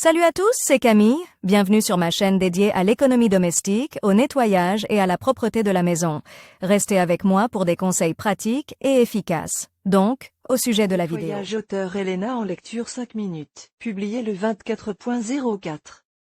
Salut à tous, c'est Camille. Bienvenue sur ma chaîne dédiée à l'économie domestique, au nettoyage et à la propreté de la maison. Restez avec moi pour des conseils pratiques et efficaces. Donc, au sujet de la vidéo. Nettoyage auteur Elena en lecture 5 minutes. Publié le 24.04.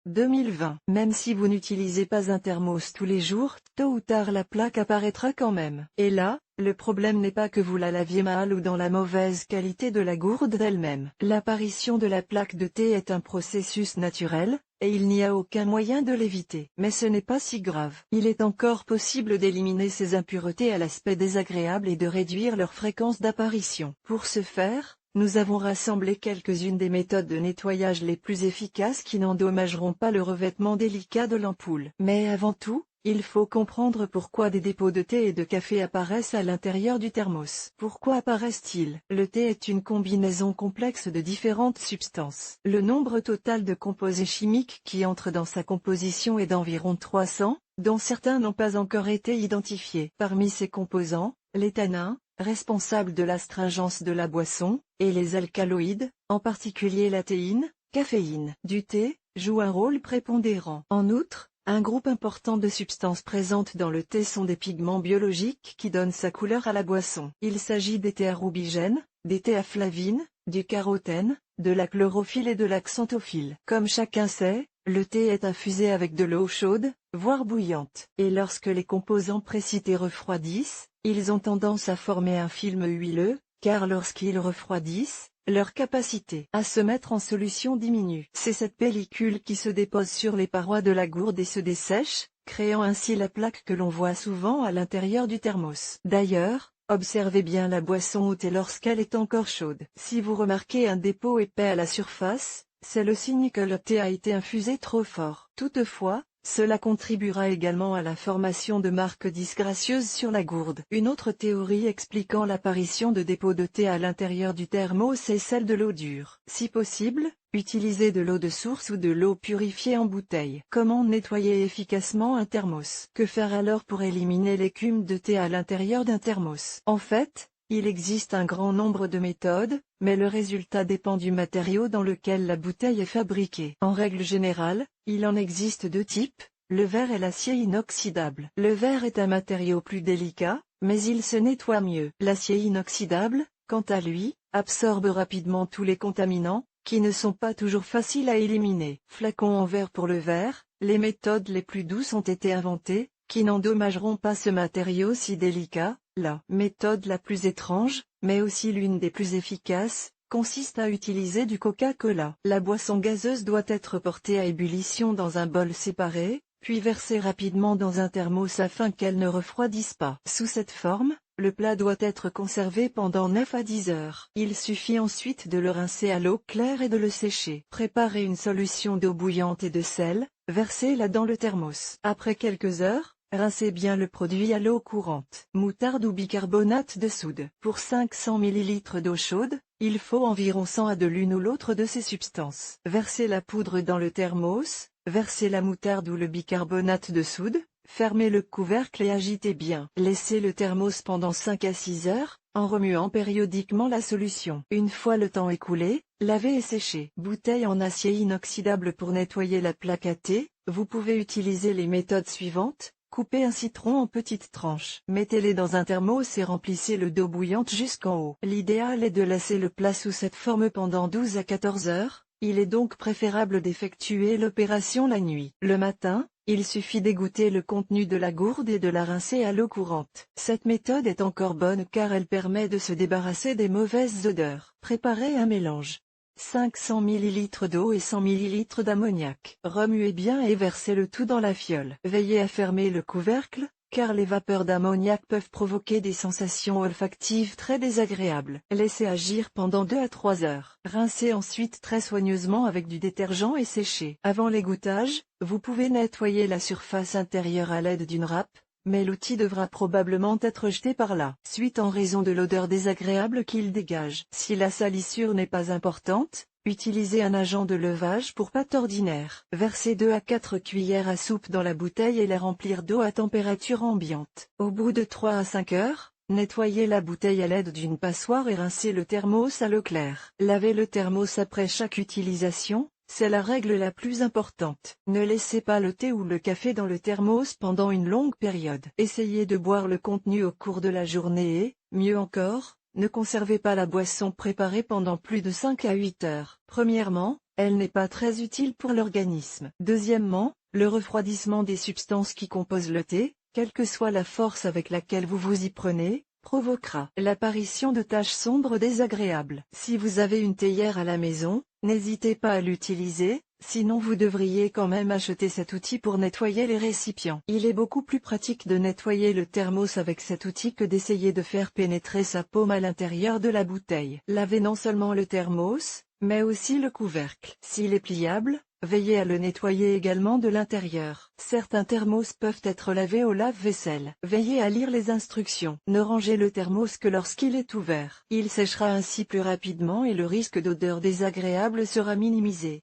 2020. Même si vous n'utilisez pas un thermos tous les jours, tôt ou tard la plaque apparaîtra quand même. Et là, le problème n'est pas que vous la laviez mal ou dans la mauvaise qualité de la gourde elle-même. L'apparition de la plaque de thé est un processus naturel, et il n'y a aucun moyen de l'éviter. Mais ce n'est pas si grave. Il est encore possible d'éliminer ces impuretés à l'aspect désagréable et de réduire leur fréquence d'apparition. Pour ce faire, nous avons rassemblé quelques-unes des méthodes de nettoyage les plus efficaces qui n'endommageront pas le revêtement délicat de l'ampoule. Mais avant tout, il faut comprendre pourquoi des dépôts de thé et de café apparaissent à l'intérieur du thermos. Pourquoi apparaissent-ils? Le thé est une combinaison complexe de différentes substances. Le nombre total de composés chimiques qui entrent dans sa composition est d'environ 300, dont certains n'ont pas encore été identifiés. Parmi ces composants, les tanins, responsables de l'astringence de la boisson, et les alcaloïdes, en particulier la théine, caféine, du thé, jouent un rôle prépondérant. En outre, un groupe important de substances présentes dans le thé sont des pigments biologiques qui donnent sa couleur à la boisson. Il s'agit des théarubigènes, des théaflavines, du carotène, de la chlorophylle et de la xanthophyle. Comme chacun sait, le thé est infusé avec de l'eau chaude, voire bouillante. Et lorsque les composants précités refroidissent, ils ont tendance à former un film huileux, car lorsqu'ils refroidissent, leur capacité à se mettre en solution diminue. C'est cette pellicule qui se dépose sur les parois de la gourde et se dessèche, créant ainsi la plaque que l'on voit souvent à l'intérieur du thermos. D'ailleurs, observez bien la boisson au thé lorsqu'elle est encore chaude. Si vous remarquez un dépôt épais à la surface, c'est le signe que le thé a été infusé trop fort. Toutefois, cela contribuera également à la formation de marques disgracieuses sur la gourde. Une autre théorie expliquant l'apparition de dépôts de thé à l'intérieur du thermos est celle de l'eau dure. Si possible, utilisez de l'eau de source ou de l'eau purifiée en bouteille. Comment nettoyer efficacement un thermos? Que faire alors pour éliminer l'écume de thé à l'intérieur d'un thermos? En fait, il existe un grand nombre de méthodes, mais le résultat dépend du matériau dans lequel la bouteille est fabriquée. En règle générale, il en existe deux types, le verre et l'acier inoxydable. Le verre est un matériau plus délicat, mais il se nettoie mieux. L'acier inoxydable, quant à lui, absorbe rapidement tous les contaminants, qui ne sont pas toujours faciles à éliminer. Flacon en verre pour le verre, les méthodes les plus douces ont été inventées, qui n'endommageront pas ce matériau si délicat. La méthode la plus étrange, mais aussi l'une des plus efficaces, consiste à utiliser du Coca-Cola. La boisson gazeuse doit être portée à ébullition dans un bol séparé, puis versée rapidement dans un thermos afin qu'elle ne refroidisse pas. Sous cette forme, le plat doit être conservé pendant 9 à 10 heures. Il suffit ensuite de le rincer à l'eau claire et de le sécher. Préparez une solution d'eau bouillante et de sel, versez-la dans le thermos. Après quelques heures, rincez bien le produit à l'eau courante. Moutarde ou bicarbonate de soude. Pour 500 ml d'eau chaude, il faut environ 100 à de l'une ou l'autre de ces substances. Versez la poudre dans le thermos, versez la moutarde ou le bicarbonate de soude, fermez le couvercle et agitez bien. Laissez le thermos pendant 5 à 6 heures, en remuant périodiquement la solution. Une fois le temps écoulé, lavez et séchez. Bouteille en acier inoxydable pour nettoyer la plaque à thé, vous pouvez utiliser les méthodes suivantes. Coupez un citron en petites tranches. Mettez-les dans un thermos et remplissez-le d'eau bouillante jusqu'en haut. L'idéal est de laisser le plat sous cette forme pendant 12 à 14 heures, il est donc préférable d'effectuer l'opération la nuit. Le matin, il suffit d'égoutter le contenu de la gourde et de la rincer à l'eau courante. Cette méthode est encore bonne car elle permet de se débarrasser des mauvaises odeurs. Préparez un mélange. 500 ml d'eau et 100 ml d'ammoniac. Remuez bien et versez le tout dans la fiole. Veillez à fermer le couvercle, car les vapeurs d'ammoniac peuvent provoquer des sensations olfactives très désagréables. Laissez agir pendant 2 à 3 heures. Rincez ensuite très soigneusement avec du détergent et séchez. Avant l'égouttage, vous pouvez nettoyer la surface intérieure à l'aide d'une râpe, mais l'outil devra probablement être jeté par la suite en raison de l'odeur désagréable qu'il dégage. Si la salissure n'est pas importante, utilisez un agent de levage pour pâte ordinaire. Versez 2 à 4 cuillères à soupe dans la bouteille et les remplir d'eau à température ambiante. Au bout de 3 à 5 heures, nettoyez la bouteille à l'aide d'une passoire et rincez le thermos à l'eau claire. Lavez le thermos après chaque utilisation, c'est la règle la plus importante. Ne laissez pas le thé ou le café dans le thermos pendant une longue période. Essayez de boire le contenu au cours de la journée et, mieux encore, ne conservez pas la boisson préparée pendant plus de 5 à 8 heures. Premièrement, elle n'est pas très utile pour l'organisme. Deuxièmement, le refroidissement des substances qui composent le thé, quelle que soit la force avec laquelle vous vous y prenez, provoquera l'apparition de taches sombres désagréables. Si vous avez une théière à la maison, n'hésitez pas à l'utiliser, sinon vous devriez quand même acheter cet outil pour nettoyer les récipients. Il est beaucoup plus pratique de nettoyer le thermos avec cet outil que d'essayer de faire pénétrer sa paume à l'intérieur de la bouteille. Lavez non seulement le thermos, mais aussi le couvercle. S'il est pliable, veillez à le nettoyer également de l'intérieur. Certains thermos peuvent être lavés au lave-vaisselle. Veillez à lire les instructions. Ne rangez le thermos que lorsqu'il est ouvert. Il séchera ainsi plus rapidement et le risque d'odeur désagréable sera minimisé.